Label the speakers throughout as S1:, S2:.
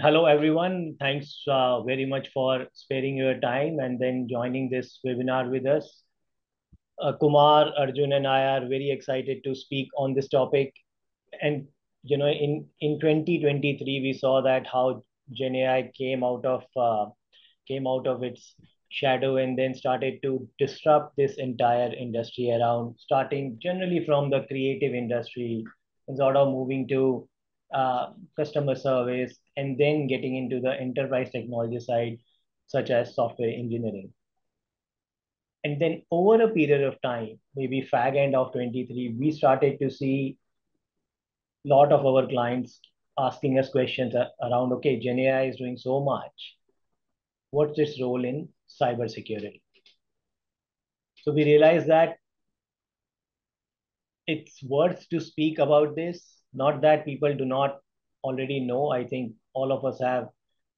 S1: Hello, everyone. Thanks very much for sparing your time and then joining this webinar with us. Kumar, Arjun, and I are very excited to speak on this topic. And in 2023, we saw that how Gen AI came out of its shadow and then started to disrupt this entire industry around, starting generally from the creative industry and sort of moving to customer service and then getting into the enterprise technology side, such as software engineering. And then over a period of time, maybe fag end of 23, we started to see a lot of our clients asking us questions around, okay, Gen AI is doing so much. What's its role in cybersecurity? So we realized that it's worth to speak about this. Not that people do not already know. I think all of us have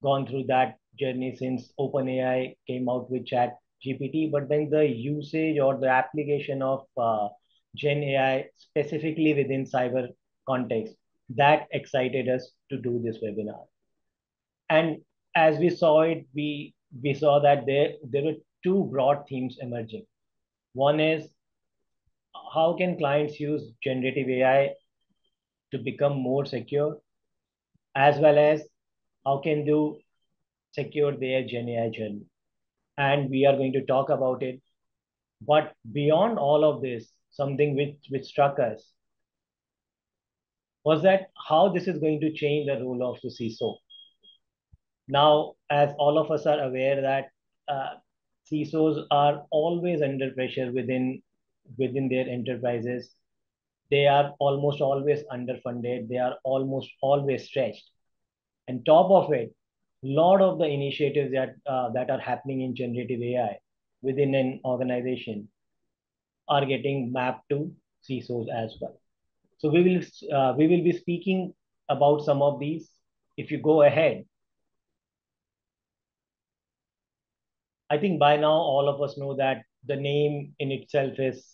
S1: gone through that journey since OpenAI came out with Chat GPT. But then the usage or the application of Gen AI specifically within cyber context that excited us to do this webinar. And as we saw it, we saw that there were two broad themes emerging. One is how can clients use generative AI to become more secure, as well as how can they secure their Gen AI journey. And we are going to talk about it. But beyond all of this, something which struck us was that how this is going to change the role of the CISO. Now, as all of us are aware that CISOs are always under pressure within their enterprises. They are almost always underfunded. They are almost always stretched. And top of it, a lot of the initiatives that are happening in generative AI within an organization are getting mapped to CISOs as well. So we will be speaking about some of these. If you go ahead, I think by now all of us know that the name in itself is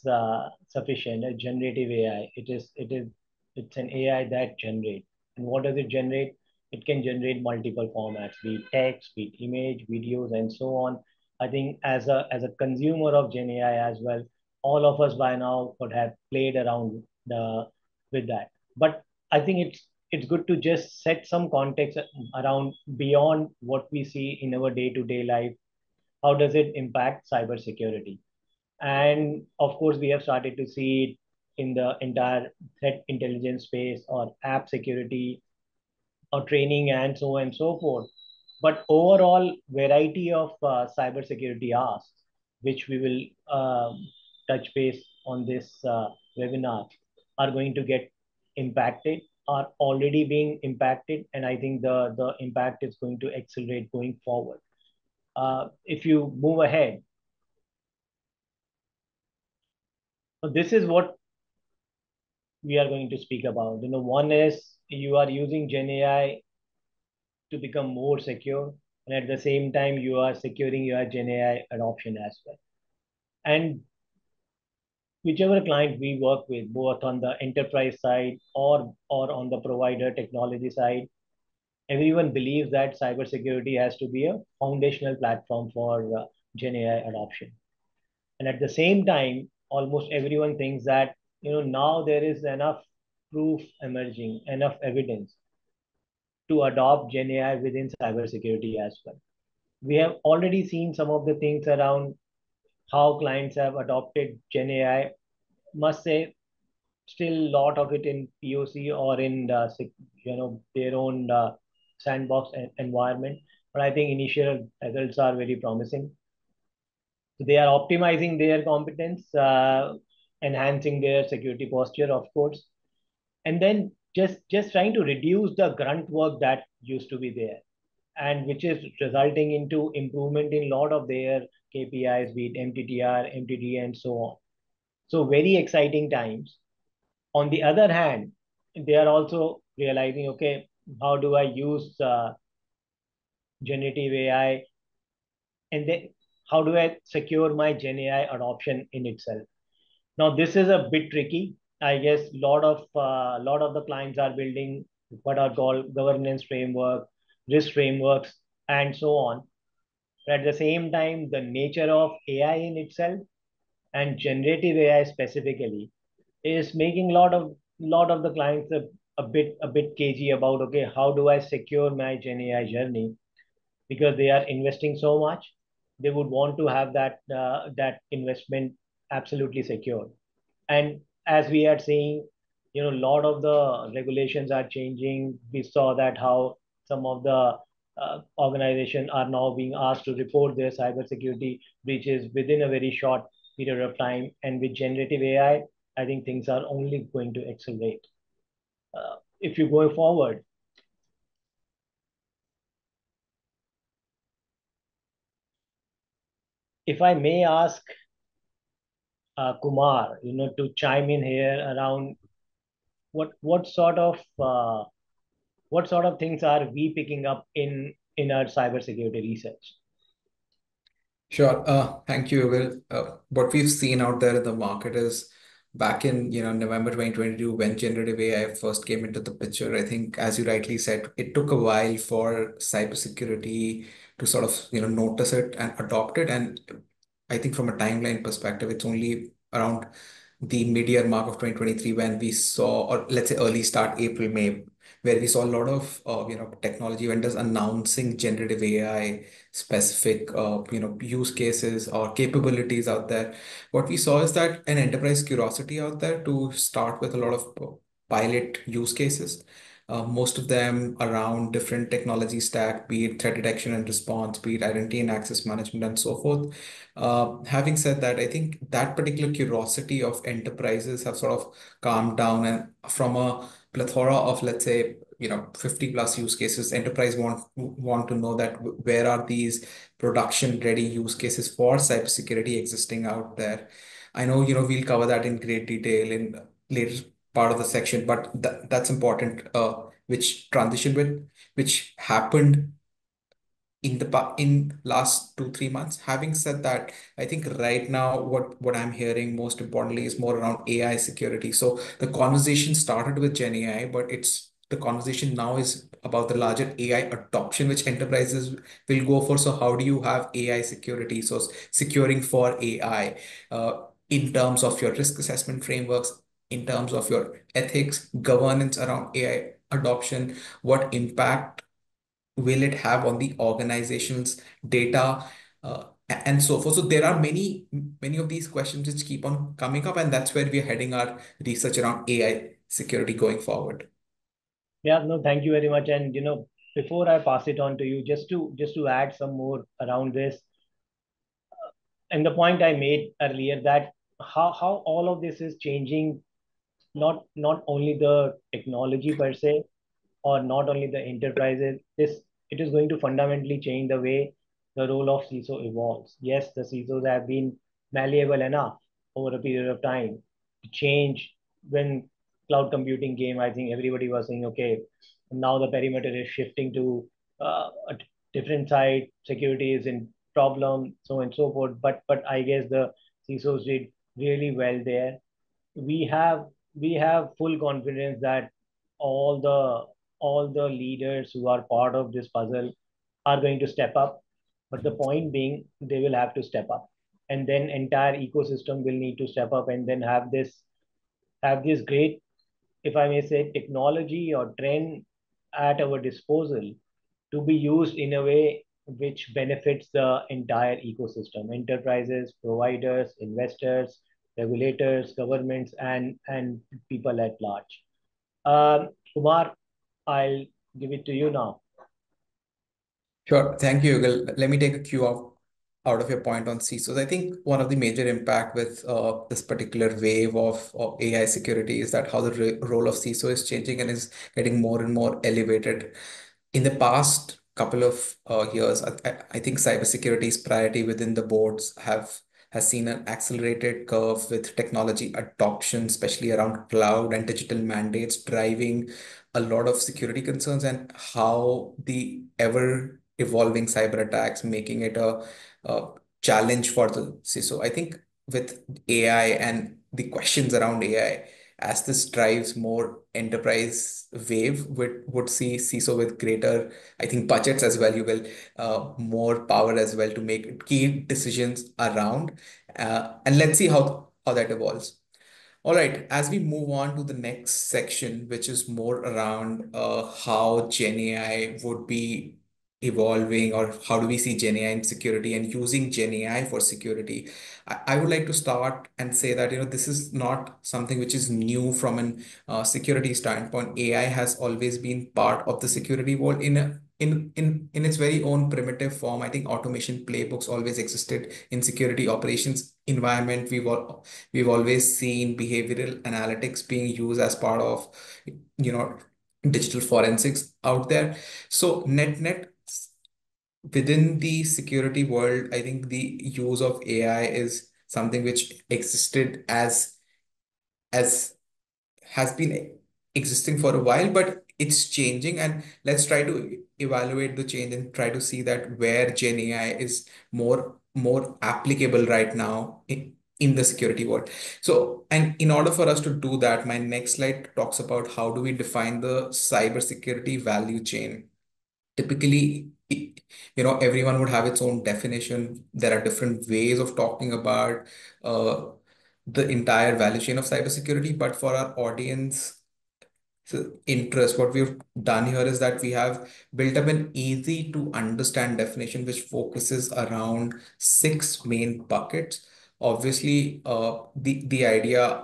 S1: sufficient. Generative AI. It's an AI that generates. And what does it generate? It can generate multiple formats, be it text, be it image, videos, and so on. I think as a consumer of Gen AI as well, all of us by now would have played around with that. But I think it's good to just set some context around beyond what we see in our day-to-day life. How does it impact cybersecurity? And of course, we have started to see it in the entire threat intelligence space or app security or training and so on and so forth. But overall, variety of cybersecurity asks, which we will touch base on this webinar, are going to get impacted, are already being impacted, and I think the impact is going to accelerate going forward. If you move ahead, so this is what we are going to speak about. One is you are using Gen AI to become more secure, and at the same time, you are securing your Gen AI adoption as well. And whichever client we work with, both on the enterprise side or on the provider technology side, everyone believes that cybersecurity has to be a foundational platform for Gen AI adoption. And at the same time, almost everyone thinks that now there is enough proof emerging, enough evidence to adopt Gen AI within cybersecurity as well. We have already seen some of the things around how clients have adopted Gen AI. Must say, still a lot of it in POC or in their own sandbox environment. But I think initial results are very promising. So they are optimizing their competence, enhancing their security posture, of course, and then just trying to reduce the grunt work that used to be there, and which is resulting into improvement in a lot of their KPIs, be it MTTR, MTD, and so on. So very exciting times. On the other hand, they are also realizing, okay, how do I use generative AI, and then how do I secure my Gen AI adoption in itself? Now, this is a bit tricky. I guess lot of the clients are building what are called governance framework, risk frameworks, and so on. But at the same time, the nature of AI in itself and generative AI specifically is making a lot of the clients a bit cagey about, okay, how do I secure my Gen AI journey, because they are investing so much. They would want to have that investment absolutely secure. And as we are seeing, a lot of the regulations are changing. We saw that how some of the organizations are now being asked to report their cybersecurity breaches within a very short period of time. And with generative AI, I think things are only going to accelerate. If you go forward, if I may ask Kumar, to chime in here around what sort of things are we picking up in our cybersecurity research?
S2: Sure. Thank you, Will. What we've seen out there in the market is back in, November 2022, when generative AI first came into the picture. I think, as you rightly said, it took a while for cybersecurity to sort of, notice it and adopt it. And I think from a timeline perspective, it's only around the mid-year mark of 2023 when we saw, or let's say early start April, May, where we saw a lot of technology vendors announcing generative AI specific use cases or capabilities out there. What we saw is that an enterprise curiosity out there to start with a lot of pilot use cases. Most of them around different technology stack, be it threat detection and response, be it identity and access management, and so forth. Having said that, I think that particular curiosity of enterprises have sort of calmed down, and from a plethora of, let's say, 50 plus use cases, enterprise want to know that where are these production ready use cases for cybersecurity existing out there. I know, we'll cover that in great detail in later part of the section, but that's important, which transition which happened in last 2 3 months. Having said that, I think right now what I'm hearing most importantly is more around AI security. So the conversation started with Gen AI, but it's the conversation now is about the larger AI adoption which enterprises will go for. So how do you have AI security? So securing for AI, in terms of your risk assessment frameworks, in terms of your ethics, governance around AI adoption, what impact will it have on the organization's data, and so forth. So there are many of these questions which keep on coming up, and that's where we are heading our research around AI security going forward.
S1: Yeah, no, thank you very much. And before I pass it on to you, just to add some more around this, and the point I made earlier, that how all of this is changing, not only the technology per se, or not only the enterprises. It is going to fundamentally change the way the role of CISO evolves. Yes, the CISOs have been malleable enough over a period of time to change. When cloud computing came, I think everybody was saying, okay, now the perimeter is shifting to a different side. Security is in problem, so on and so forth. But I guess the CISOs did really well there. We have full confidence that all the all the leaders who are part of this puzzle are going to step up. But the point being, they will have to step up, and then entire ecosystem will need to step up, and then have this great, if I may say, technology or trend at our disposal to be used in a way which benefits the entire ecosystem: enterprises, providers, investors, regulators, governments, and people at large. Kumar, I'll give it to you now.
S2: Sure. Thank you, Yugal. Let me take a cue out of your point on CISOs. I think one of the major impact with this particular wave of AI security is that how the role of CISO is changing and is getting more and more elevated. In the past couple of years, I think cybersecurity's priority within the boards has seen an accelerated curve with technology adoption, especially around cloud and digital mandates, driving a lot of security concerns and how the ever evolving cyber attacks making it a challenge for the CISO. I think with AI and the questions around AI, as this drives more enterprise wave, would see CISO with greater, I think, budgets as well. You will more power as well to make key decisions around, and let's see how that evolves. All right, as we move on to the next section, which is more around how Gen AI would be evolving, or how do we see Gen AI in security and using Gen AI for security. I would like to start and say that this is not something which is new from an security standpoint. AI has always been part of the security world in its very own primitive form. I think automation playbooks always existed in security operations environment. We've always seen behavioral analytics being used as part of, you know, digital forensics out there. So net within the security world, I think the use of AI is something which existed as has been existing for a while, but it's changing. And let's try to evaluate the change and try to see that where Gen AI is more applicable right now in the security world. So, and in order for us to do that, my next slide talks about how do we define the cybersecurity value chain. Typically, everyone would have its own definition. There are different ways of talking about uh, the entire value chain of cybersecurity, but for our audience interest, what we've done here is that we have built up an easy to understand definition which focuses around six main buckets. Obviously, the idea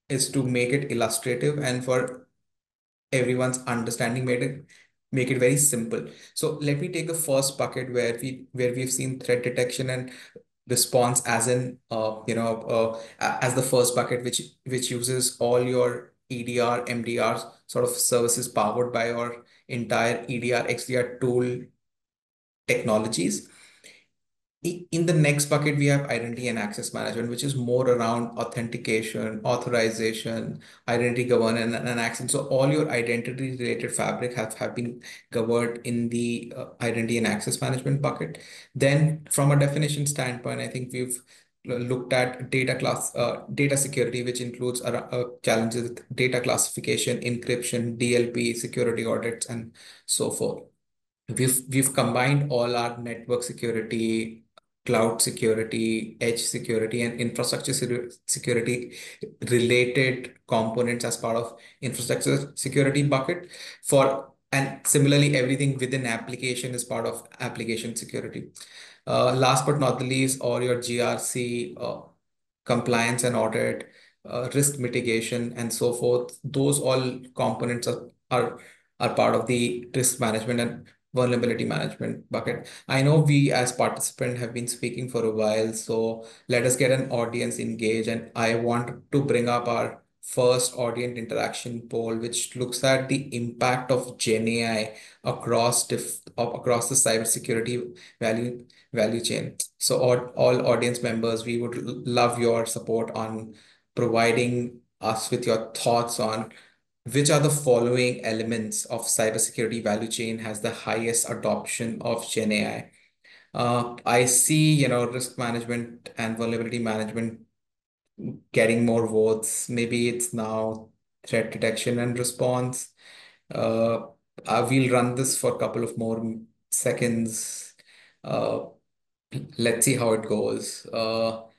S2: is to make it illustrative and for everyone's understanding, make it very simple. So let me take the first bucket where we've seen threat detection and response as in as the first bucket, which uses all your EDR, MDR sort of services powered by your entire EDR, XDR tool technologies. In the next bucket, we have identity and access management, which is more around authentication, authorization, identity governance, and access. So all your identity related fabric have been covered in the identity and access management bucket. Then from a definition standpoint, I think we've looked at data security, which includes challenges with data classification, encryption, DLP, security audits, and so forth. We've combined all our network security, cloud security, edge security, and infrastructure security related components as part of infrastructure security bucket and similarly, everything within application is part of application security. Last but not the least, all your GRC, compliance and audit, risk mitigation, and so forth. Those all components are part of the risk management and vulnerability management bucket. I know we as participants have been speaking for a while, so let us get an audience engaged. And I want to bring up our first audience interaction poll, which looks at the impact of Gen AI across the cybersecurity value chain. So all audience members, we would love your support on providing us with your thoughts on which are the following elements of cybersecurity value chain has the highest adoption of Gen AI. I see, risk management and vulnerability management getting more votes. Maybe it's now threat detection and response. Uh, I will run this for a couple of more seconds. Uh, let's see how it goes. All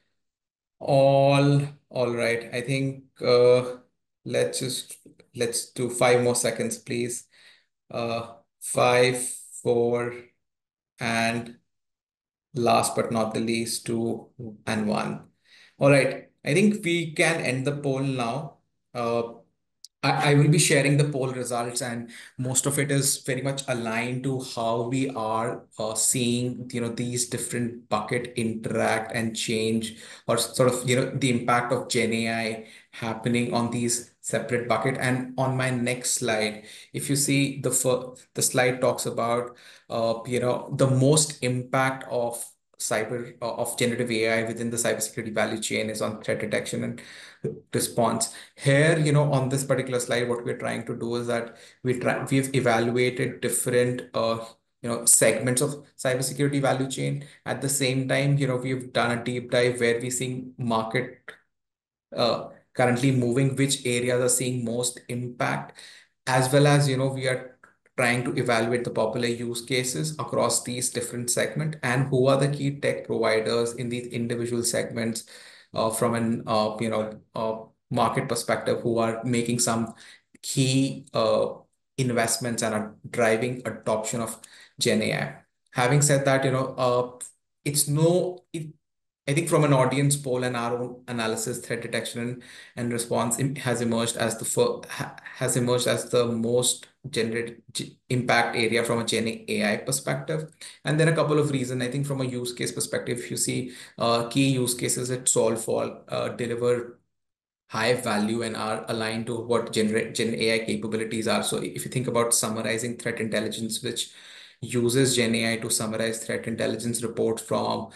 S2: right. I think let's just let's do 5 more seconds, please. Five, four, and last but not the least, two and one. All right. I think we can end the poll now. Uh, I will be sharing the poll results, and most of it is very much aligned to how we are seeing, these different bucket interact and change, or sort of, the impact of Gen AI happening on these separate bucket. And on my next slide, if you see the slide talks about, the most impact of generative AI within the cybersecurity value chain is on threat detection and response. Here, on this particular slide, what we're trying to do is that we've evaluated different segments of cybersecurity value chain. At the same time, we've done a deep dive where we see market currently moving, which areas are seeing most impact, as well as, we are trying to evaluate the popular use cases across these different segments and who are the key tech providers in these individual segments from an market perspective, who are making some key investments and are driving adoption of Gen AI. Having said that, it's no it, I think from an audience poll and our own analysis, threat detection and response has emerged as has emerged as the most impact area from a Gen AI perspective. And there are a couple of reasons. I think from a use case perspective, if you see key use cases that solve for deliver high value and are aligned to what Gen AI capabilities are. So if you think about summarizing threat intelligence, which uses Gen AI to summarize threat intelligence reports from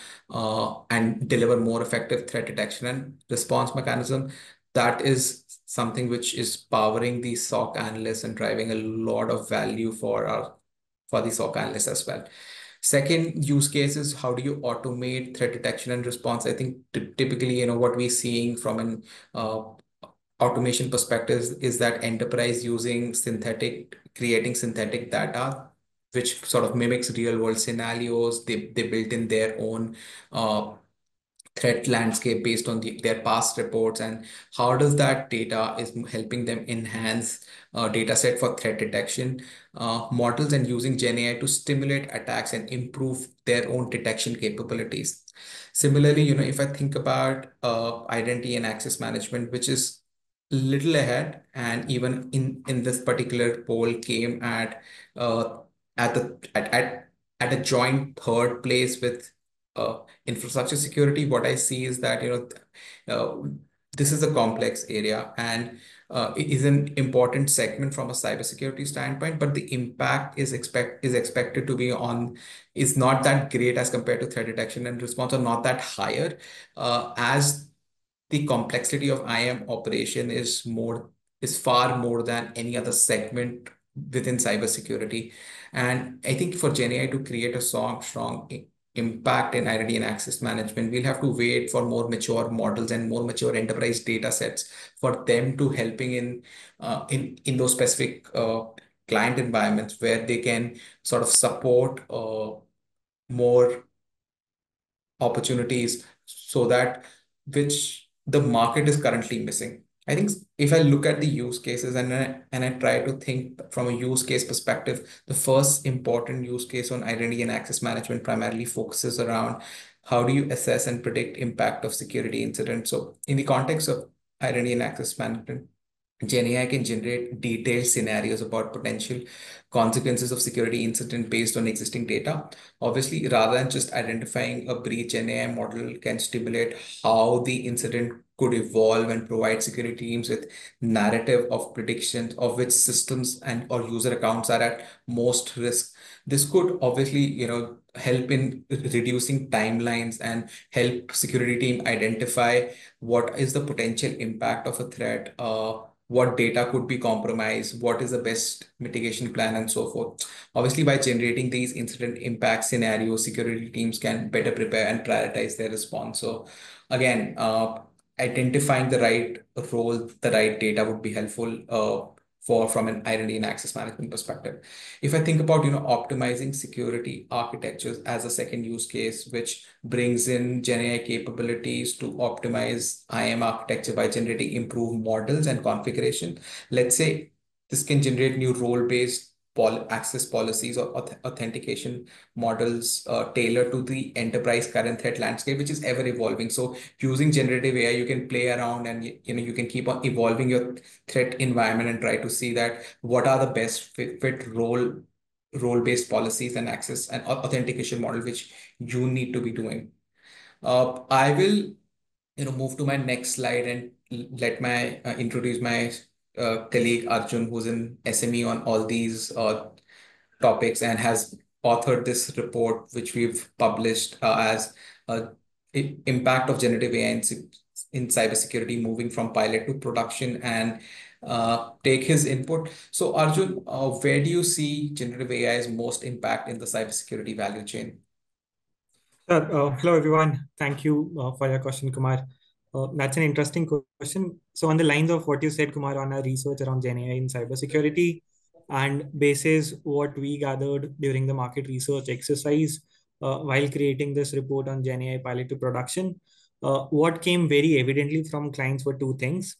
S2: and deliver more effective threat detection and response mechanism, that is something which is powering the SOC analysts and driving a lot of value for the SOC analysts as well. Second use case is how do you automate threat detection and response? I think typically, what we're seeing from an uh, automation perspective is that enterprise using creating synthetic data, which sort of mimics real world scenarios. They built in their own uh, threat landscape based on their past reports, and how does that data is helping them enhance data set for threat detection models and using Gen AI to stimulate attacks and improve their own detection capabilities. Similarly, if I think about identity and access management, which is little ahead, and even in this particular poll came uh, at the at a joint third place with uh, infrastructure security. What I see is that this is a complex area, and it is an important segment from a cybersecurity standpoint, but the impact is expected to be on is not that great as compared to threat detection and response, or not that higher as the complexity of IAM operation is far more than any other segment within cybersecurity. And I think for Gen AI to create a strong impact in identity and access management, we'll have to wait for more mature models and more mature enterprise data sets for them to helping in those specific client environments where they can sort of support more opportunities, so that which the market is currently missing. I think if I look at the use cases and I try to think from a use case perspective, the first important use case on identity and access management primarily focuses around how do you assess and predict impact of security incidents. So in the context of identity and access management, Gen AI can generate detailed scenarios about potential consequences of security incident based on existing data. Obviously, rather than just identifying a breach, Gen AI model can stimulate how the incident could evolve and provide security teams with narrative of predictions of which systems and or user accounts are at most risk. This could obviously, help in reducing timelines and help security team identify what is the potential impact of a threat, what data could be compromised, what is the best mitigation plan, and so forth. Obviously, by generating these incident impact scenarios, security teams can better prepare and prioritize their response. So, again, identifying the right role, the right data would be helpful for from an identity and access management perspective. If I think about optimizing security architectures as a second use case, which brings in Gen AI capabilities to optimize IAM architecture by generating improved models and configuration. Let's say this can generate new role-based access policies or authentication models tailored to the enterprise current threat landscape, which is ever evolving. So using generative AI, you can play around and you can keep on evolving your threat environment and try to see that what are the best fit role-based policies and access and authentication model which you need to be doing. I will, move to my next slide and let my introduce my colleague Arjun, who's an SME on all these topics and has authored this report, which we've published as impact of generative AI in cybersecurity, moving from pilot to production, and take his input. So, Arjun, where do you see generative AI's most impact in the cybersecurity value chain?
S3: Sure. Hello, everyone. Thank you for your question, Kumar. That's an interesting question. So, on the lines of what you said, Kumar, on our research around Gen AI in cybersecurity, and basis what we gathered during the market research exercise while creating this report on Gen AI pilot to production, what came very evidently from clients were two things.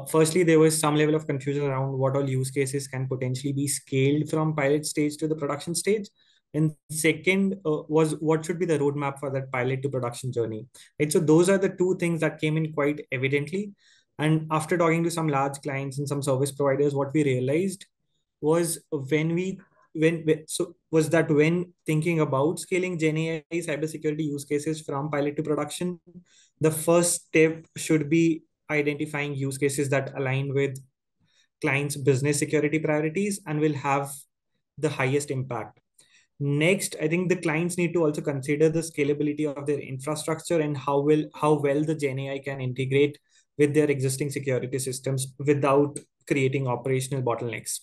S3: Firstly, there was some level of confusion around what all use cases can potentially be scaled from pilot stage to the production stage. And second was what should be the roadmap for that pilot to production journey. Right. So those are the two things that came in quite evidently. And after talking to some large clients and some service providers, what we realized was was that when thinking about scaling Gen AI cybersecurity use cases from pilot to production, the first step should be identifying use cases that align with clients' business security priorities and will have the highest impact. Next, I think the clients need to also consider the scalability of their infrastructure and how well the Gen AI can integrate with their existing security systems without creating operational bottlenecks.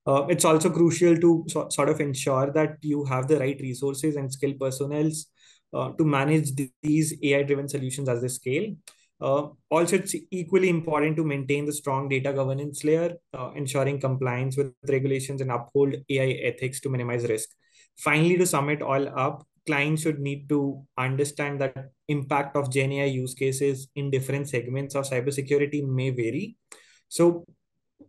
S3: It's also crucial to sort of ensure that you have the right resources and skilled personnel to manage these AI-driven solutions as they scale. Also, it's equally important to maintain the strong data governance layer, ensuring compliance with regulations and uphold AI ethics to minimize risk. Finally, to sum it all up, clients should need to understand that impact of Gen AI use cases in different segments of cybersecurity may vary. So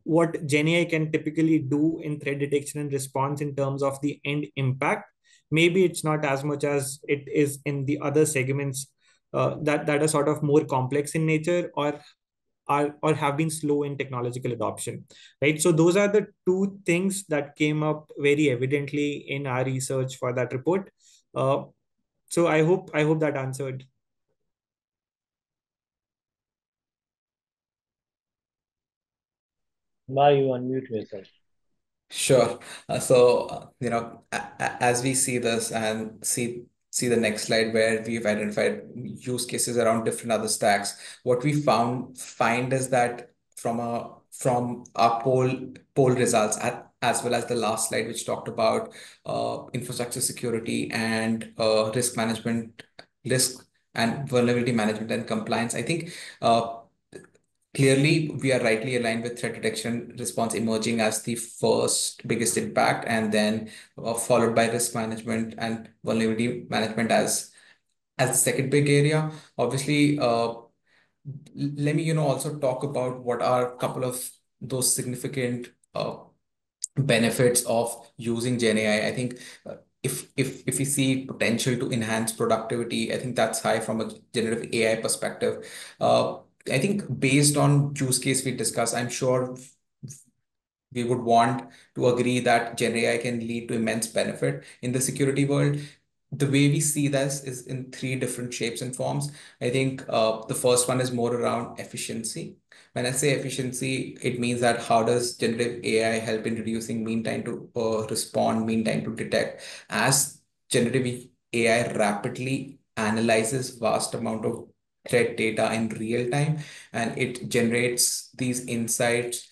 S3: what Gen AI can typically do in threat detection and response in terms of the end impact, maybe it's not as much as it is in the other segments that are sort of more complex in nature or have been slow in technological adoption, right? So those are the two things that came up very evidently in our research for that report. Uh, so I hope that answered.
S1: Why you unmute yourself?
S2: Sure. As we see this and see the next slide where we've identified use cases around different other stacks, what we find is that from our poll results as well as the last slide, which talked about infrastructure security and risk and vulnerability management and compliance. I think clearly, we are rightly aligned with threat detection response emerging as the first biggest impact, and then followed by risk management and vulnerability management as the second big area. Obviously, let me also talk about what are a couple of those significant benefits of using Gen AI. I think if we see potential to enhance productivity, I think that's high from a generative AI perspective. Uh, I think based on use case we discuss, I'm sure we would want to agree that Gen AI can lead to immense benefit in the security world. The way we see this is in three different shapes and forms. I think the first one is more around efficiency. When I say efficiency, it means that how does generative AI help in reducing mean time to respond, mean time to detect, as generative AI rapidly analyzes vast amount of threat data in real time, and it generates these insights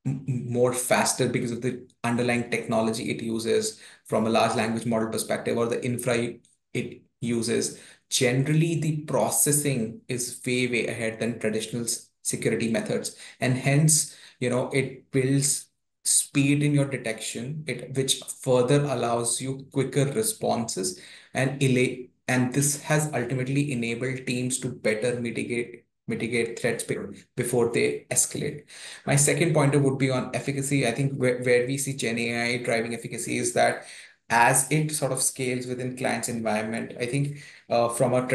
S2: more faster because of the underlying technology it uses from a large language model perspective or the infra it uses. Generally, the processing is way ahead than traditional security methods, and hence, it builds speed in your detection, which further allows you quicker responses and this has ultimately enabled teams to better mitigate threats before they escalate. My second pointer would be on efficacy. I think where we see Gen AI driving efficacy is that as it sort of scales within client's environment, I think from a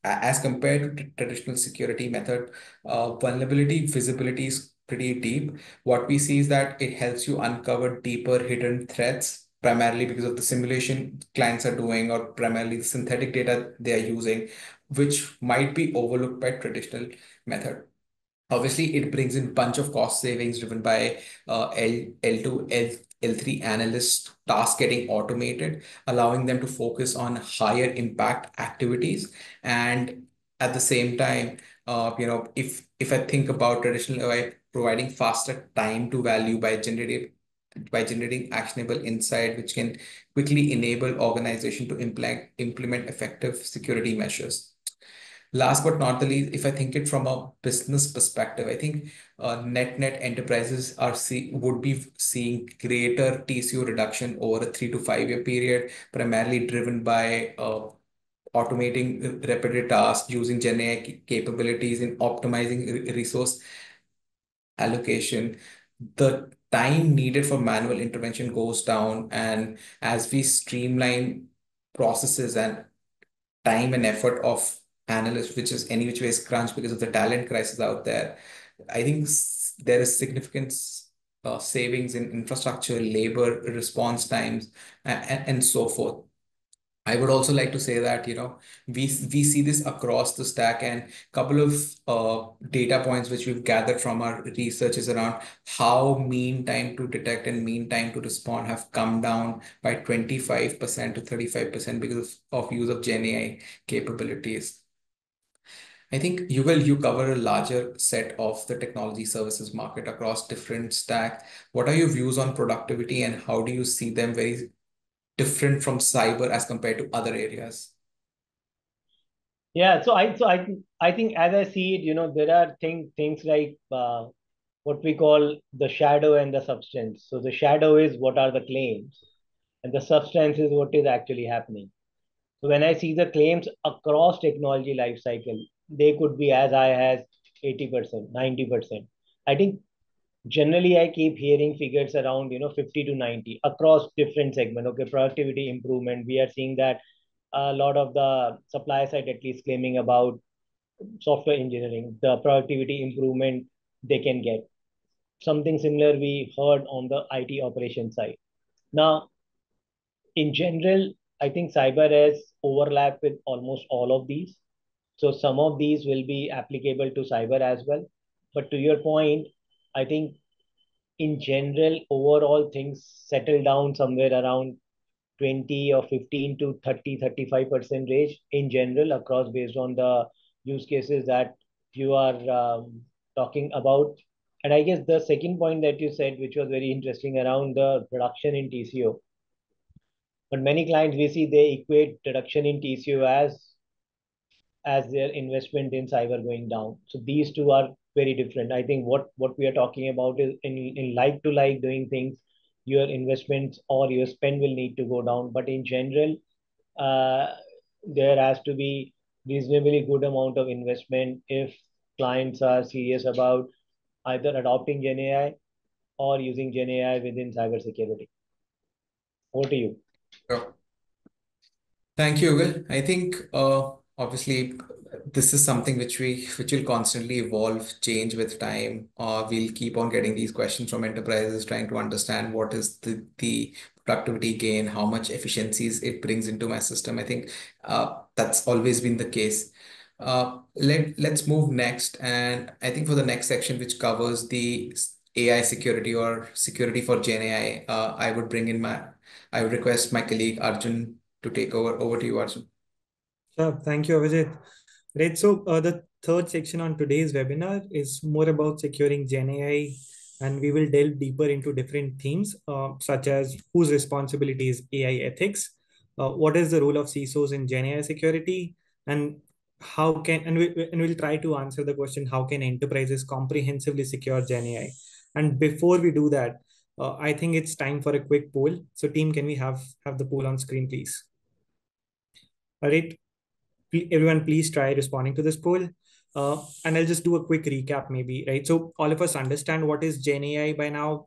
S2: as compared to traditional security method, vulnerability visibility is pretty deep. What we see is that it helps you uncover deeper hidden threats, primarily because of the simulation clients are doing or primarily the synthetic data they are using, which might be overlooked by traditional method. Obviously, it brings in bunch of cost savings driven by L2, L3 analyst tasks getting automated, allowing them to focus on higher impact activities. And at the same time, if I think about traditional AI providing faster time to value by generating actionable insight, which can quickly enable organization to implement effective security measures. last but not the least, if I think it from a business perspective, I think net enterprises would be seeing greater TCO reduction over a 3 to 5 year period, primarily driven by automating repetitive tasks, using Gen AI capabilities in optimizing resource allocation. The time needed for manual intervention goes down, and as we streamline processes and time and effort of analysts, which is any which way is crunched because of the talent crisis out there, I think there is significant savings in infrastructure, labor, response times, and so forth. I would also like to say that, we see this across the stack, and couple of data points which we've gathered from our research is around how mean time to detect and mean time to respond have come down by 25% to 35% because of use of Gen AI capabilities. I think you cover a larger set of the technology services market across different stacks. What are your views on productivity, and how do you see them very different from cyber as compared to other areas?
S1: Yeah, so I think as I see it, there are things like what we call the shadow and the substance. So the shadow is what are the claims, and the substance is what is actually happening. So when I see the claims across technology life cycle, they could be as high as 80%, 90%. I think generally I keep hearing figures around 50 to 90 across different segment. Okay, productivity improvement. We are seeing that a lot of the supply side at least claiming about software engineering, the productivity improvement they can get. Something similar we heard on the IT operation side. Now, in general, I think cyber has overlap with almost all of these. So some of these will be applicable to cyber as well. But to your point, I think in general, overall things settle down somewhere around 20 or 15 to 30, 35% range in general across based on the use cases that you are talking about. And I guess the second point that you said, which was very interesting around the reduction in TCO, but many clients we see they equate reduction in TCO as their investment in cyber going down. So these two are very different. I think what we are talking about is in like to like doing things, your investments or your spend will need to go down. But in general, uh, there has to be reasonably good amount of investment if clients are serious about either adopting Gen AI or using Gen AI within cybersecurity. Over to you.
S2: Sure. Thank you, Will. I think obviously this is something which will constantly evolve, change with time. We'll keep on getting these questions from enterprises, trying to understand what is the productivity gain, how much efficiencies it brings into my system. I think that's always been the case. Let's move next, and I think for the next section, which covers the AI security or security for Gen AI, I would request my colleague Arjun to take over. Over to you, Arjun.
S3: Sure. Thank you, Avijit. Right. So the third section on today's webinar is more about securing Gen AI, and we will delve deeper into different themes, such as whose responsibility is AI ethics, what is the role of CISOs in Gen AI security, and we'll try to answer the question, how can enterprises comprehensively secure Gen AI? And before we do that, I think it's time for a quick poll. So team, can we have the poll on screen, please? All right. Everyone, please try responding to this poll. And I'll just do a quick recap, maybe, right? So all of us understand what is Gen AI by now.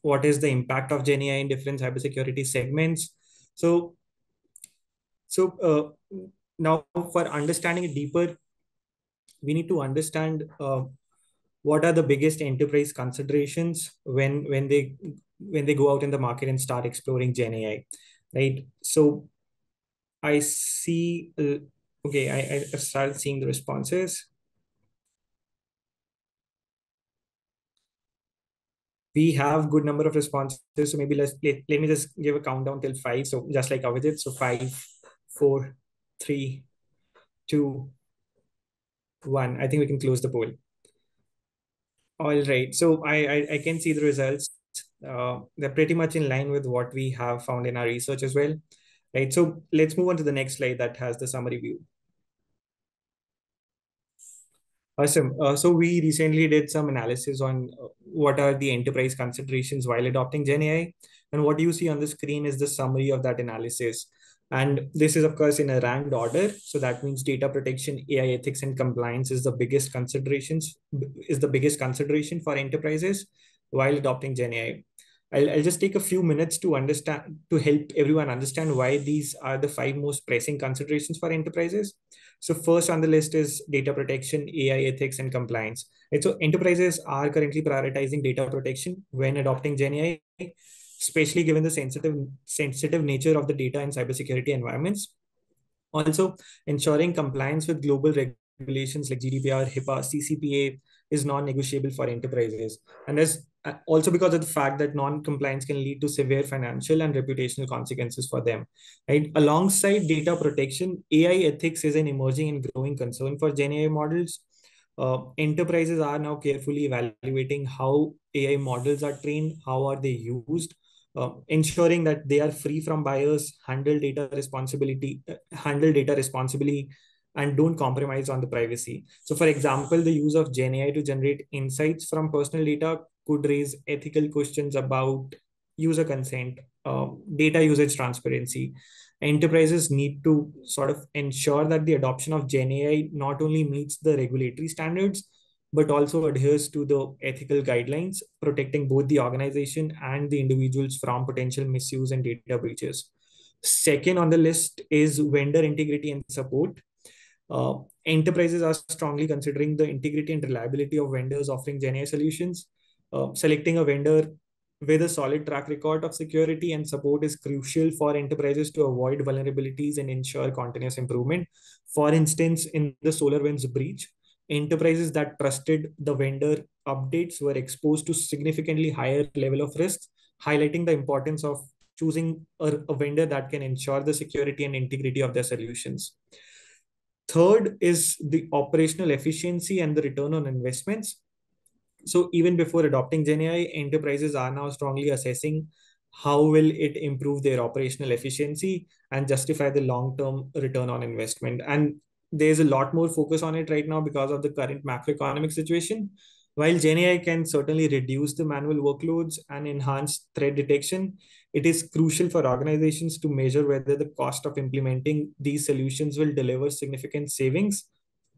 S3: What is the impact of Gen AI in different cybersecurity segments? So, now for understanding it deeper, we need to understand what are the biggest enterprise considerations when they go out in the market and start exploring Gen AI, right? So I see. Okay, I started seeing the responses. We have good number of responses, so maybe let me just give a countdown till 5. So just like Avijit, so 5, 4, 3, 2, 1. I think we can close the poll. All right. So I can see the results. They're pretty much in line with what we have found in our research as well. Right. So let's move on to the next slide that has the summary view. Awesome. So we recently did some analysis on what are the enterprise considerations while adopting Gen AI. And what you see on the screen is the summary of that analysis. And this is, of course, in a ranked order. So that means data protection, AI ethics, and compliance is the biggest consideration for enterprises while adopting Gen AI. I'll just take a few minutes to help everyone understand why these are the five most pressing considerations for enterprises. So first on the list is data protection, AI ethics, and compliance. And so enterprises are currently prioritizing data protection when adopting Gen AI, especially given the sensitive nature of the data in cybersecurity environments. Also, ensuring compliance with global regulations like GDPR, HIPAA, CCPA is non-negotiable for enterprises. And there's also because of the fact that non-compliance can lead to severe financial and reputational consequences for them. Right? Alongside data protection, AI ethics is an emerging and growing concern for Gen AI models. Enterprises are now carefully evaluating how AI models are trained, how are they used, ensuring that they are free from bias, handle data responsibly, and don't compromise on the privacy. So, for example, the use of Gen AI to generate insights from personal data could raise ethical questions about user consent, data usage transparency. Enterprises need to sort of ensure that the adoption of Gen AI not only meets the regulatory standards, but also adheres to the ethical guidelines, protecting both the organization and the individuals from potential misuse and data breaches. Second on the list is vendor integrity and support. Enterprises are strongly considering the integrity and reliability of vendors offering GenAI solutions. Selecting a vendor with a solid track record of security and support is crucial for enterprises to avoid vulnerabilities and ensure continuous improvement. For instance, in the SolarWinds breach, enterprises that trusted the vendor updates were exposed to significantly higher level of risks, highlighting the importance of choosing a vendor that can ensure the security and integrity of their solutions. Third is the operational efficiency and the return on investments. So even before adopting GenAI, enterprises are now strongly assessing how will it improve their operational efficiency and justify the long-term return on investment. And there's a lot more focus on it right now because of the current macroeconomic situation. While GenAI can certainly reduce the manual workloads and enhance threat detection, it is crucial for organizations to measure whether the cost of implementing these solutions will deliver significant savings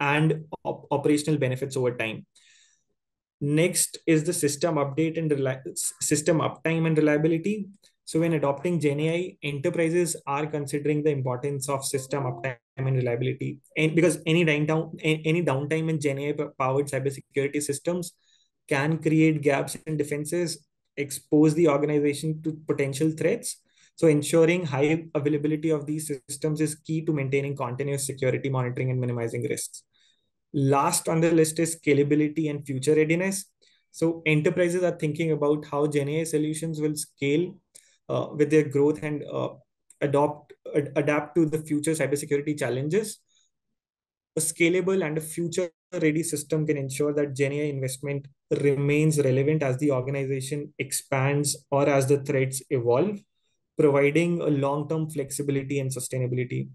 S3: and operational benefits over time. Next is the system uptime and reliability. So when adopting GenAI, enterprises are considering the importance of system uptime and reliability. And because any downtime in GenAI powered cybersecurity systems can create gaps in defenses, expose the organization to potential threats. So ensuring high availability of these systems is key to maintaining continuous security monitoring and minimizing risks. Last on the list is scalability and future readiness. So enterprises are thinking about how GenAI solutions will scale with their growth and adapt to the future cybersecurity challenges. A scalable and a future-ready system can ensure that GenAI investment remains relevant as the organization expands or as the threats evolve, providing a long-term flexibility and sustainability.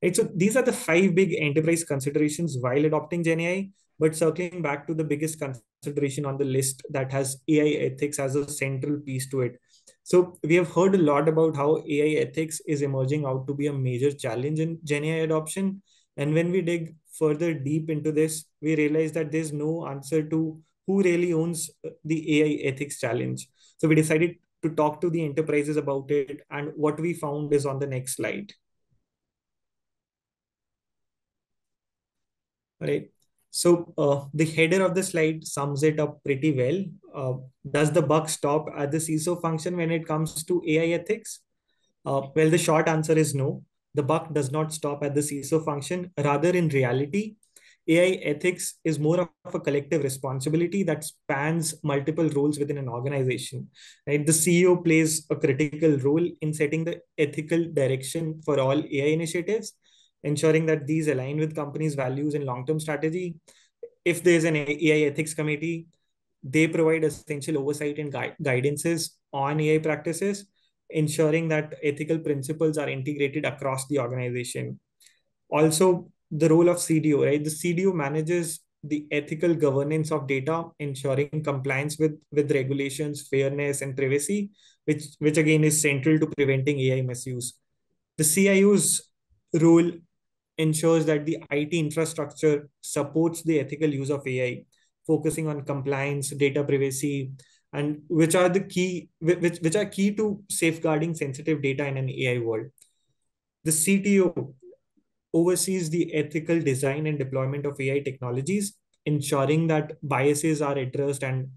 S3: Right. So these are the five big enterprise considerations while adopting GenAI. But circling back to the biggest consideration on the list that has AI ethics as a central piece to it. So we have heard a lot about how AI ethics is emerging out to be a major challenge in GenAI adoption. And when we dig further deep into this, we realize that there's no answer to who really owns the AI ethics challenge. So we decided to talk to the enterprises about it. And what we found is on the next slide. Right. So the header of the slide sums it up pretty well. Does the buck stop at the CISO function when it comes to AI ethics? Well, the short answer is no. The buck does not stop at the CISO function. Rather, in reality, AI ethics is more of a collective responsibility that spans multiple roles within an organization. Right? The CEO plays a critical role in setting the ethical direction for all AI initiatives, ensuring that these align with companies' values and long-term strategy. If there's an AI ethics committee, they provide essential oversight and guidances on AI practices, ensuring that ethical principles are integrated across the organization. Also, the role of CDO, right? The CDO manages the ethical governance of data, ensuring compliance with regulations, fairness, and privacy, which again is central to preventing AI misuse. The CIO's role ensures that the IT infrastructure supports the ethical use of AI, focusing on compliance, data privacy, and which are key to safeguarding sensitive data in an AI world. The CTO oversees the ethical design and deployment of AI technologies, ensuring that biases are addressed and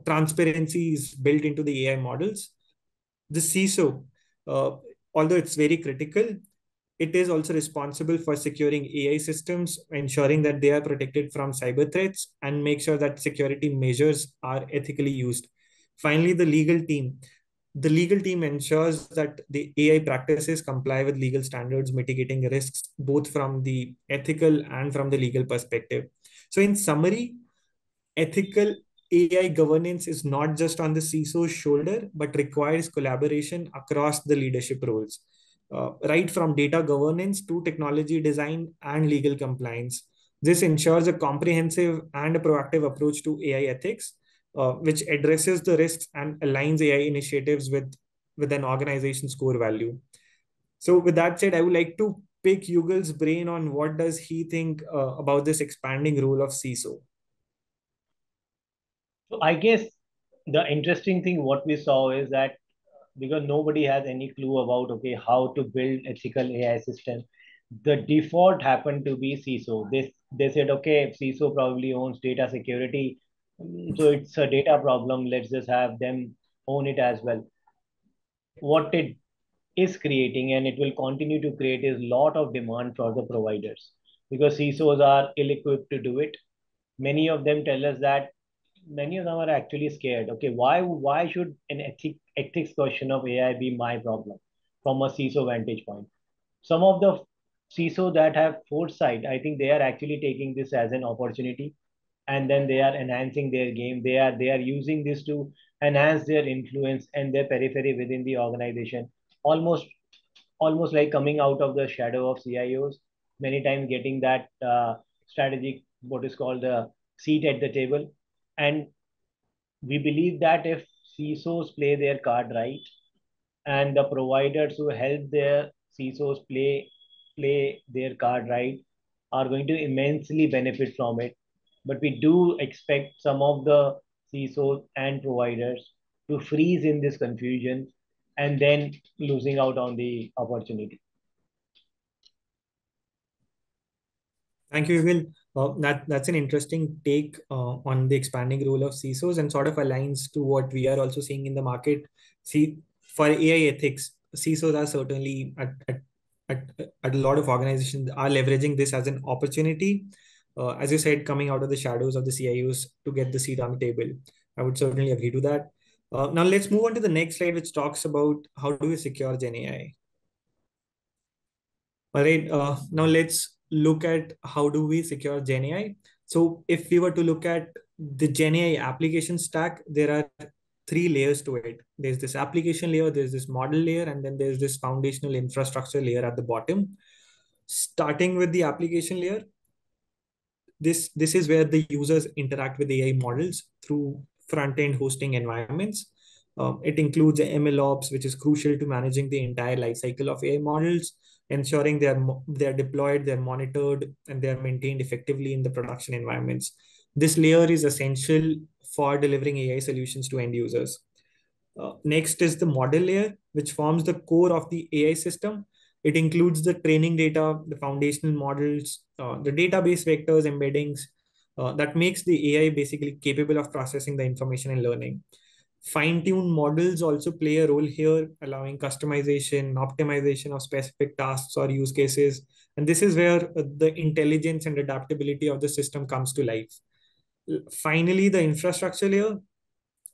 S3: transparency is built into the AI models. The CISO, uh, although it's very critical, it is also responsible for securing AI systems, ensuring that they are protected from cyber threats, and make sure that security measures are ethically used. Finally, the legal team. The legal team ensures that the AI practices comply with legal standards, mitigating risks both from the ethical and from the legal perspective. So, in summary, ethical AI governance is not just on the CISO's shoulder, but requires collaboration across the leadership roles, right from data governance to technology design and legal compliance. This ensures a comprehensive and a proactive approach to AI ethics, which addresses the risks and aligns AI initiatives with an organization's core value. So, with that said, I would like to pick Yugal's brain on what does he think about this expanding role of CISO.
S1: So I guess the interesting thing what we saw is that because nobody has any clue about okay how to build ethical AI system, the default happened to be CISO. They said okay CISO probably owns data security, so it's a data problem. Let's just have them own it as well. What it is creating and it will continue to create is lot of demand for the providers because CISOs are ill-equipped to do it. Many of them tell us that many of them are actually scared. Okay, why should an ethics question of AI be my problem from a CISO vantage point? Some of the CISO that have foresight, I think they are actually taking this as an opportunity, and then they are enhancing their game. They are using this to enhance their influence and their periphery within the organization. Almost almost like coming out of the shadow of CIOs. Many times getting that strategic what is called the seat at the table, and we believe that if CISOs play their card right, and the providers who help their CISOs play their card right are going to immensely benefit from it. But we do expect some of the CISOs and providers to freeze in this confusion and then losing out on the opportunity.
S3: Thank you, Will. That's an interesting take on the expanding role of CISOs and sort of aligns to what we are also seeing in the market. See, for AI ethics, CISOs are certainly at, at a lot of organizations are leveraging this as an opportunity. As you said, coming out of the shadows of the CIOs to get the seat on the table. I would certainly agree to that. Now let's move on to the next slide, which talks about how do we secure Gen AI. All right, now let's look at how do we secure Gen AI. So if we were to look at the Gen AI application stack, there are three layers to it. There's this application layer, there's this model layer, and then there's this foundational infrastructure layer at the bottom. Starting with the application layer, this is where the users interact with AI models through front-end hosting environments. It includes MLOps, which is crucial to managing the entire lifecycle of AI models, ensuring they're deployed, they're monitored, and they're maintained effectively in the production environments. This layer is essential for delivering AI solutions to end users. Next is the model layer, which forms the core of the AI system. It includes the training data, the foundational models, the database vectors, embeddings that makes the AI basically capable of processing the information and learning. Fine-tuned models also play a role here, allowing customization, optimization of specific tasks or use cases. And this is where the intelligence and adaptability of the system comes to life. Finally, the infrastructure layer.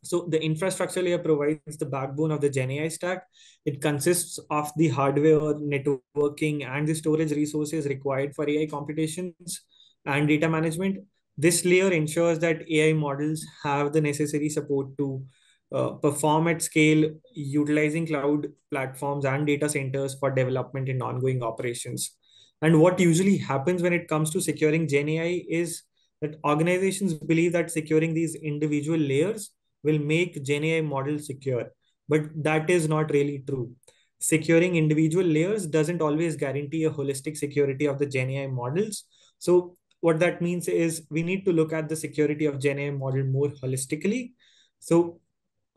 S3: So the infrastructure layer provides the backbone of the Gen AI stack. It consists of the hardware, networking, and the storage resources required for AI computations and data management. This layer ensures that AI models have the necessary support to perform at scale, utilizing cloud platforms and data centers for development and ongoing operations. And what usually happens when it comes to securing Gen AI is that organizations believe that securing these individual layers will make GenAI models secure, but that is not really true. Securing individual layers doesn't always guarantee a holistic security of the GenAI models. So what that means is we need to look at the security of GenAI model more holistically. So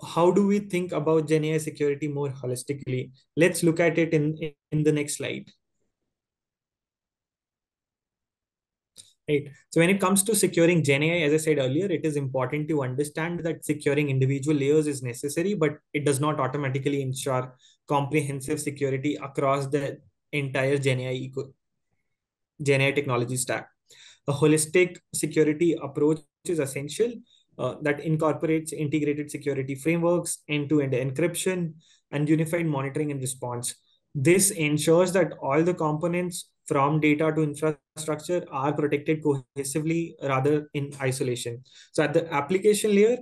S3: how do we think about GenAI security more holistically? Let's look at it in the next slide. Right. So when it comes to securing GenAI, as I said earlier, it is important to understand that securing individual layers is necessary, but it does not automatically ensure comprehensive security across the entire GenAI technology stack. A holistic security approach is essential that incorporates integrated security frameworks, end-to-end encryption, and unified monitoring and response. This ensures that all the components from data to infrastructure are protected cohesively rather in isolation. So at the application layer,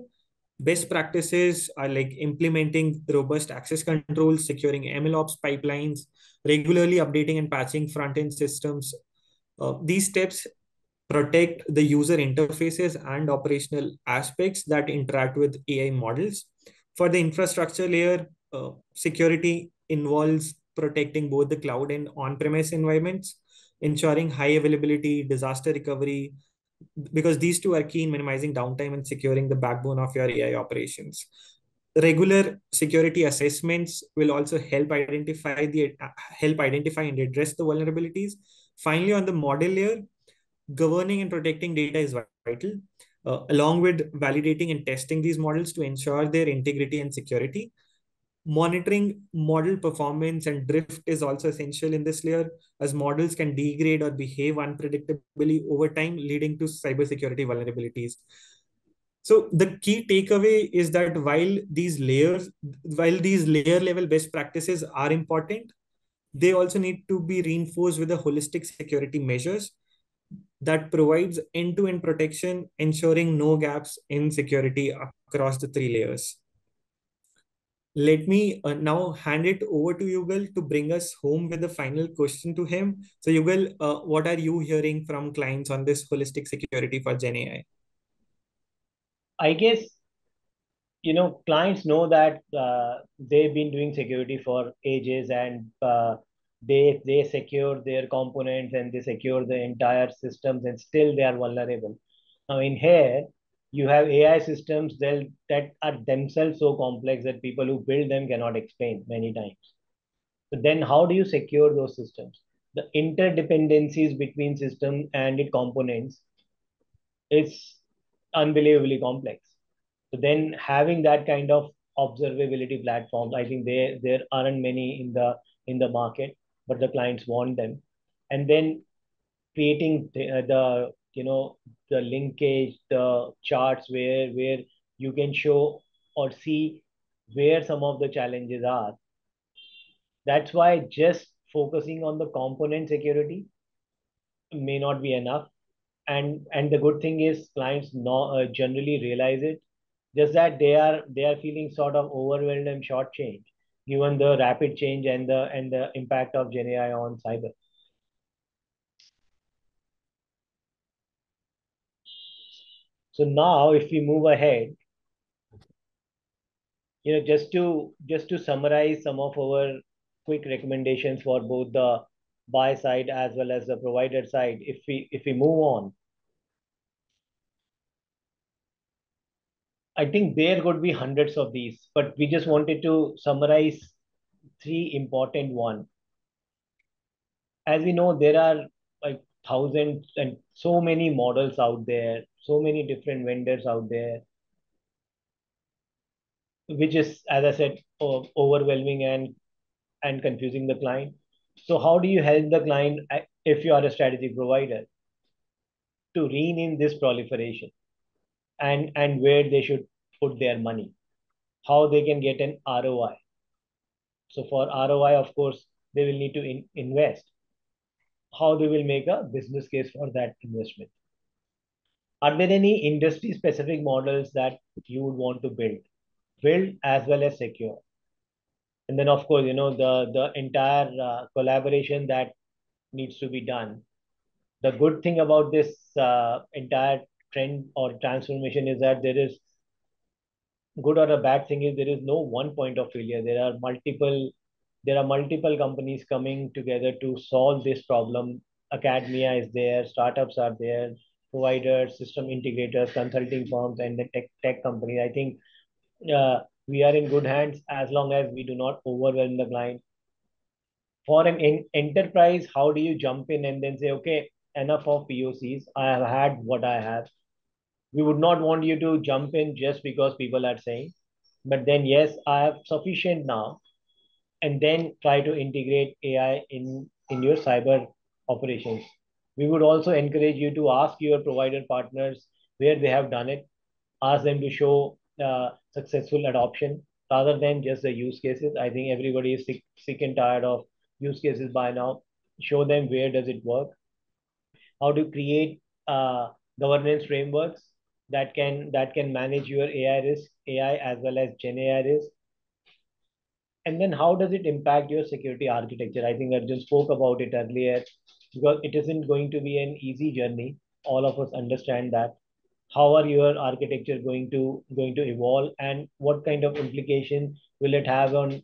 S3: best practices are like implementing robust access controls, securing MLOps pipelines, regularly updating and patching front-end systems. These steps protect the user interfaces and operational aspects that interact with AI models. For the infrastructure layer, security involves protecting both the cloud and on-premise environments, ensuring high availability, disaster recovery, because these two are key in minimizing downtime and securing the backbone of your AI operations. Regular security assessments will also help identify and address the vulnerabilities. Finally, on the model layer, governing and protecting data is vital, along with validating and testing these models to ensure their integrity and security. Monitoring model performance and drift is also essential in this layer, as models can degrade or behave unpredictably over time, leading to cybersecurity vulnerabilities. So the key takeaway is that while these layer level best practices are important, they also need to be reinforced with the holistic security measures that provides end-to-end protection, ensuring no gaps in security across the three layers. Let me now hand it over to Yugal to bring us home with the final question to him. So Yugal, what are you hearing from clients on this holistic security for GenAI?
S1: I guess clients know that they've been doing security for ages, and they secure their components and they secure the entire systems, and still they are vulnerable. Now in here, you have AI systems that are themselves so complex that people who build them cannot explain many times. So then how do you secure those systems? The interdependencies between system and its components is unbelievably complex. So then having that kind of observability platforms, I think there aren't many in the market, but the clients want them. And then creating the the linkage, the charts where you can show or see where some of the challenges are. That's why just focusing on the component security may not be enough. And the good thing is clients generally realize it, just that they are feeling sort of overwhelmed and shortchanged given the rapid change and the impact of Gen AI on cyber. So now if we move ahead, just to summarize some of our quick recommendations for both the buy side as well as the provider side, if we move on, I think there could be hundreds of these, but we just wanted to summarize three important ones. As we know, there are like thousands and so many models out there, so many different vendors out there, which is, as I said, overwhelming and confusing the client. So how do you help the client, if you are a strategy provider, to rein in this proliferation and where they should put their money, how they can get an ROI? So for ROI, of course, they will need to invest. How they will make a business case for that investment? Are there any industry specific models that you would want to build as well as secure? And then, of course, the entire collaboration that needs to be done. The good thing about this entire trend or transformation is that there is good or a bad thing is there is no one point of failure. There are multiple companies coming together to solve this problem. Academia is there, startups are there, providers, system integrators, consulting firms, and the tech companies. I think we are in good hands as long as we do not overwhelm the client. For an enterprise, how do you jump in and then say, okay, enough of POCs, I have had what I have. We would not want you to jump in just because people are saying, but then yes, I have sufficient now, and then try to integrate AI in your cyber operations. We would also encourage you to ask your provider partners where they have done it, ask them to show successful adoption rather than just the use cases. I think everybody is sick and tired of use cases by now. Show them where does it work, how to create governance frameworks that can manage your AI risk, AI as well as Gen AI risk, and then how does it impact your security architecture? I think Arjun spoke about it earlier because it isn't going to be an easy journey. All of us understand that. How are your architecture going to evolve, and what kind of implication will it have on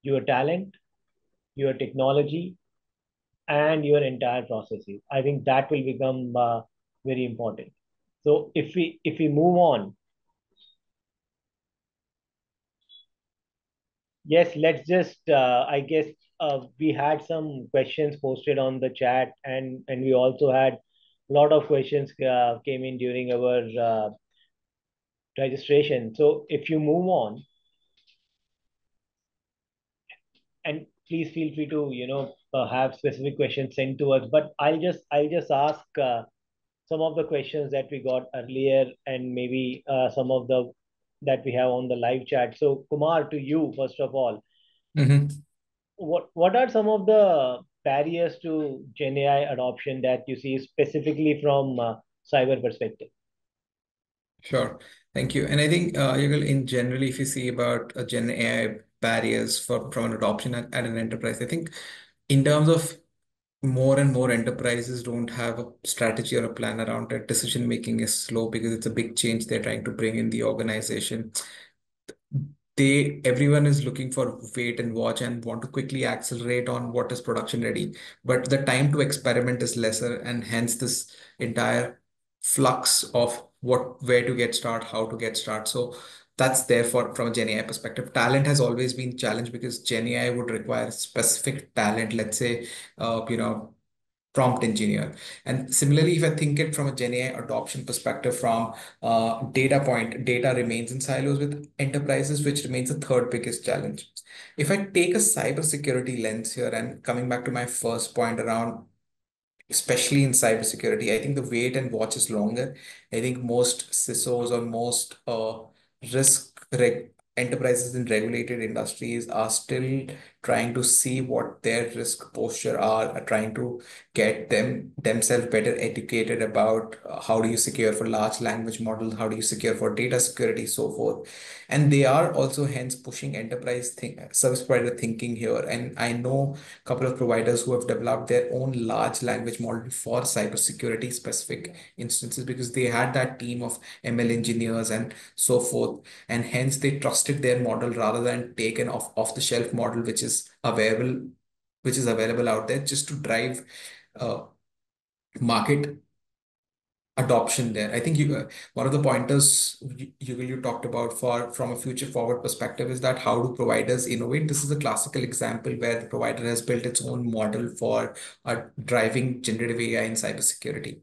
S1: your talent, your technology, and your entire processes? I think that will become very important. So if we move on, yes, let's just I guess we had some questions posted on the chat, and we also had a lot of questions came in during our registration. So if you move on, and please feel free to have specific questions sent to us, but I'll just ask some of the questions that we got earlier, and maybe some of the that we have on the live chat. So Kumar, to you first of all,
S2: Mhm.
S1: what are some of the barriers to Gen AI adoption that you see specifically from cyber perspective?
S2: Sure. Thank you. And I think, Yugal, in general, if you see about Gen AI barriers from an adoption at an enterprise, I think in terms of more and more enterprises don't have a strategy or a plan around it. Decision making is slow because it's a big change they're trying to bring in the organization. Everyone is looking for wait and watch and want to quickly accelerate on what is production ready, but the time to experiment is lesser, and hence this entire flux of what where to get start, how to get start. So that's there for from a Gen AI perspective. Talent has always been challenged because Gen AI would require specific talent, let's say, prompt engineer. And similarly, if I think it from a Gen AI adoption perspective, from data remains in silos with enterprises, which remains the third biggest challenge. If I take a cybersecurity lens here, and coming back to my first point around, especially in cybersecurity, I think the wait and watch is longer. I think most CISOs or most enterprises in regulated industries are still trying to see what their risk posture are trying to get themselves better educated about how do you secure for large language models, how do you secure for data security, so forth. And they are also hence pushing service provider thinking here. And I know couple of providers who have developed their own large language model for cybersecurity specific instances because they had that team of ML engineers and so forth, and hence they trusted their model rather than take an off the shelf model which is available out there just to drive uh, market adoption there. I think one of the pointers you talked about for from a future forward perspective is that how do providers innovate? This is a classical example where the provider has built its own model for driving generative AI in cybersecurity.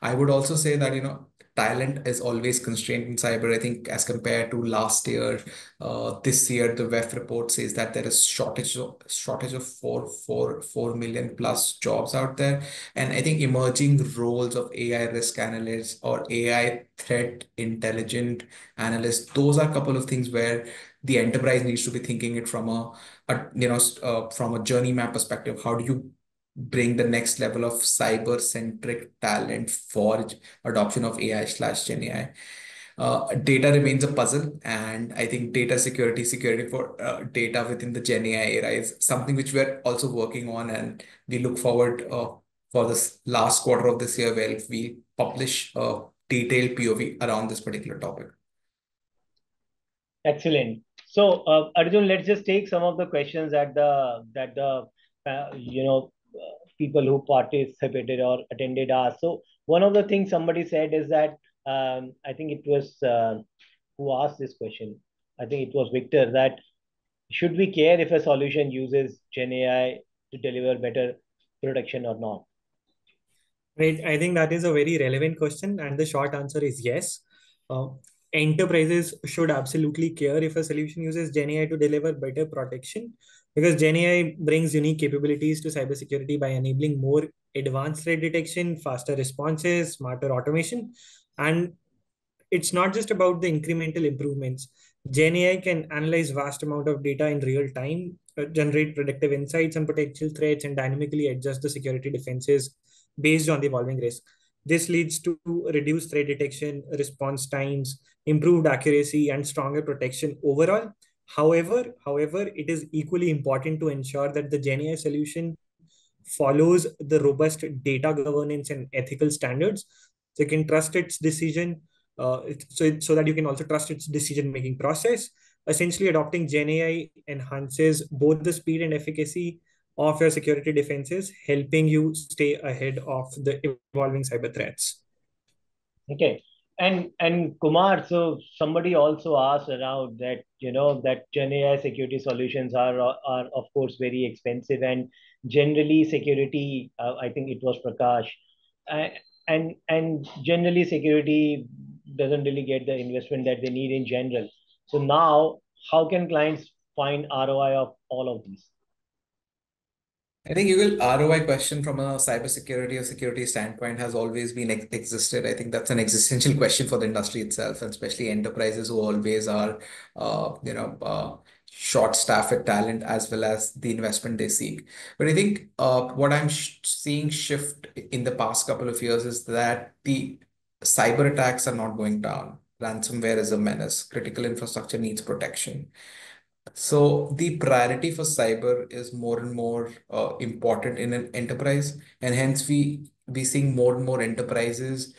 S2: I would also say that, talent is always constrained in cyber. I think as compared to last year, this year, the WEF report says that there is shortage of 4 million plus jobs out there. And I think emerging roles of AI risk analysts or AI threat intelligent analysts, those are a couple of things where the enterprise needs to be thinking it from a journey map perspective. How do you bring the next level of cyber-centric talent for adoption of AI/Gen AI? Data remains a puzzle, and I think data security for data within the Gen AI era is something which we're also working on, and we look forward for this last quarter of this year where we publish detailed POV around this particular topic.
S1: Excellent. So, Arjun, let's just take some of the questions that the people who participated or attended asked. So, one of the things somebody said is that I think it was who asked this question. I think it was Victor. That should we care if a solution uses Gen AI to deliver better protection or not?
S3: Right. I think that is a very relevant question, and the short answer is yes. Uh, Enterprises should absolutely care if a solution uses Gen AI to deliver better protection, because Gen AI brings unique capabilities to cybersecurity by enabling more advanced threat detection, faster responses, smarter automation, and it's not just about the incremental improvements. Gen AI can analyze vast amount of data in real time, generate predictive insights on potential threats, and dynamically adjust the security defenses based on the evolving risk. This leads to reduced threat detection, response times, improved accuracy, and stronger protection overall. However, it is equally important to ensure that the Gen AI solution follows the robust data governance and ethical standards, so you can trust its decision, so that you can also trust its decision making process. Essentially, adopting Gen AI enhances both the speed and efficacy of your security defenses, helping you stay ahead of the evolving cyber threats.
S1: Okay. And Kumar, so somebody also asked around that, that Gen AI security solutions are of course very expensive, and generally security, I think it was Prakash, uh, and generally security doesn't really get the investment that they need in general. So now, how can clients find ROI of all of these?
S2: I think you will ROI question from a cybersecurity or security standpoint has always been existed. I think that's an existential question for the industry itself, and especially enterprises who always are, short staff with talent as well as the investment they seek. But I think what I'm seeing shift in the past couple of years is that the cyber attacks are not going down. Ransomware is a menace. Critical infrastructure needs protection. So the priority for cyber is more and more important in an enterprise, and hence we seeing more and more enterprises,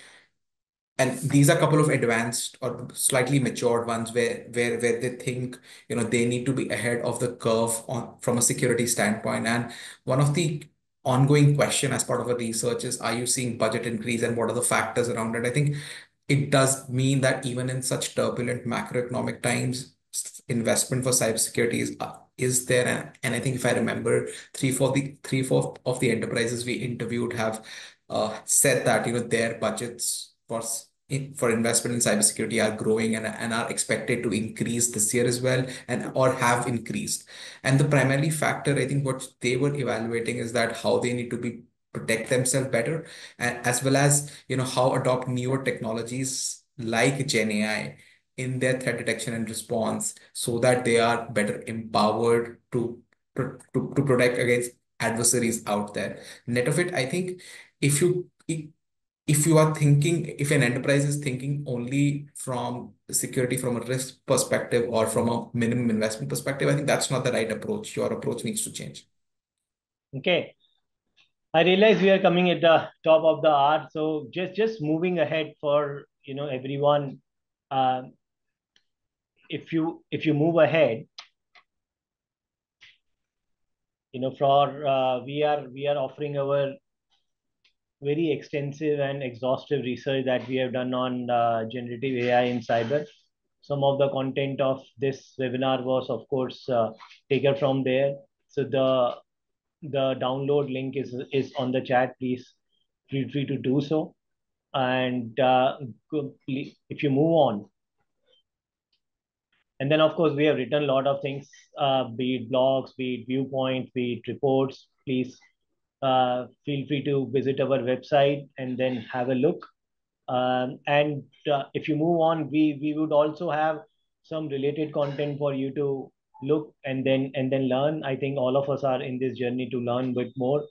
S2: and these are a couple of advanced or slightly matured ones where they think they need to be ahead of the curve on from a security standpoint. And one of the ongoing question as part of a research is, are you seeing budget increase and what are the factors around it? I think it does mean that even in such turbulent macroeconomic times, investment for cybersecurity is there. And I think if I remember, three fourth of the enterprises we interviewed have said that their budgets for investment in cybersecurity are growing and are expected to increase this year as well, and or have increased. And the primary factor, I think, what they were evaluating is that how they need to be protect themselves better, and as well as how adopt newer technologies like Gen AI in their threat detection and response, so that they are better empowered to protect against adversaries out there. Net of it, I think if you if you are thinking, if an enterprise is thinking only from security from a risk perspective or from a minimum investment perspective, I think that's not the right approach. Your approach needs to change.
S1: Okay. I realize we are coming at the top of the hour, so just moving ahead for everyone. Um, if you move ahead, for we are offering our very extensive and exhaustive research that we have done on generative AI in cyber. Some of the content of this webinar was, of course, taken from there. So the download link is on the chat. Please feel free to do so. And if you move on, and then of course we have written a lot of things, be it blogs, be it viewpoints, be it reports. Please feel free to visit our website and then have a look. And if you move on, we would also have some related content for you to look and then learn. I think all of us are in this journey to learn a bit more.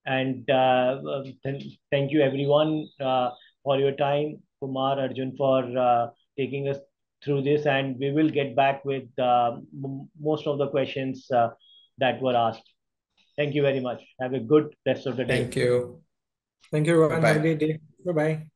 S1: And thank you everyone for your time, Kumar, Arjun, for taking us through this. And we will get back with most of the questions that were asked. Thank you very much. Have a good rest of the day.
S2: Thank you.
S3: Thank you,
S2: Bye
S3: everyone. Have a
S2: bye.
S3: great day. Bye bye.